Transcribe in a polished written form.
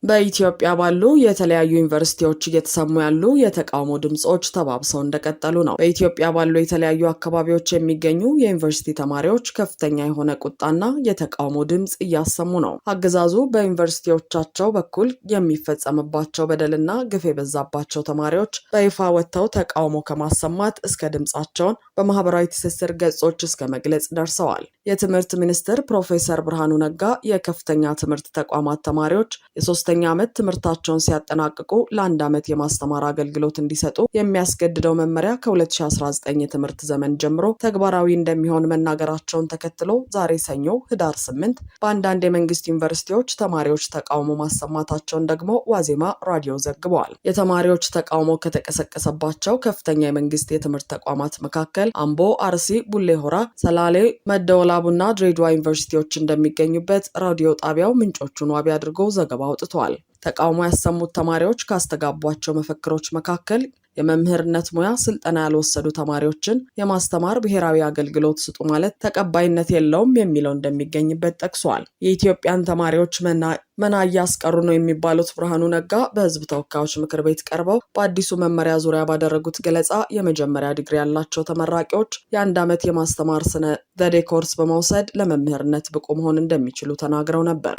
በኢትዮጵያ ባሉ የተለያዩ ዩኒቨርሲቲዎች እየተሰሙ ያሉ የተቃውሞ ድምጾች ተባብሰው እንደቀጠሉ ነው። በኢትዮጵያ ባሉ የተለያዩ አካባቢዎች የሚገኙ የዩኒቨርሲቲ ተማሪዎች ከፍተኛ የሆነ ቁጣና የተቃውሞ ድምጽ እያሰሙ ነው። አገዛዙ በዩኒቨርሲቲዎቻቸው በኩል የሚፈጸምባቸው በደልና ግፍ የበዛባቸው ተማሪዎች በይፋ ወጥተው ተቃውሞ ከማሰማት እስከ ድምጻቸውን በማህበራዊ ትስስር ገጾች እስከ መግለጽ ደርሰዋል። የትምህርት ሚኒስትር ፕሮፌሰር ብርሃኑ ነጋ የከፍተኛ ትምህርት ተቋማት ተማሪዎች የሶስተኛ ዓመት ትምህርታቸውን ሲያጠናቅቁ ለአንድ ዓመት የማስተማር አገልግሎት እንዲሰጡ የሚያስገድደው መመሪያ ከ2019 የትምህርት ዘመን ጀምሮ ተግባራዊ እንደሚሆን መናገራቸውን ተከትሎ ዛሬ ሰኞ ህዳር 8 በአንዳንድ የመንግስት ዩኒቨርሲቲዎች ተማሪዎች ተቃውሞ ማሰማታቸውን ደግሞ ዋዜማ ራዲዮ ዘግበዋል። የተማሪዎች ተቃውሞ ከተቀሰቀሰባቸው ከፍተኛ የመንግስት የትምህርት ተቋማት መካከል አምቦ፣ አርሲ፣ ቡሌ ሆራ፣ ሰላሌ፣ መደወላቡና ድሬዳዋ ዩኒቨርሲቲዎች እንደሚገኙበት ራዲዮ ጣቢያው ምንጮቹን ዋቢ አድርጎ ዘገባ አውጥቷል። ተቃውሞ ያሰሙት ተማሪዎች ካስተጋቧቸው መፈክሮች መካከል የመምህርነት ሙያ ስልጠና ያልወሰዱ ተማሪዎችን የማስተማር ብሔራዊ አገልግሎት ስጡ ማለት ተቀባይነት የለውም የሚለው እንደሚገኝበት ጠቅሷል። የኢትዮጵያን ተማሪዎች መና እያስቀሩ ነው የሚባሉት ብርሃኑ ነጋ በህዝብ ተወካዮች ምክር ቤት ቀርበው በአዲሱ መመሪያ ዙሪያ ባደረጉት ገለጻ የመጀመሪያ ዲግሪ ያላቸው ተመራቂዎች የአንድ ዓመት የማስተማር ስነ ዘዴ ኮርስ በመውሰድ ለመምህርነት ብቁ መሆን እንደሚችሉ ተናግረው ነበር።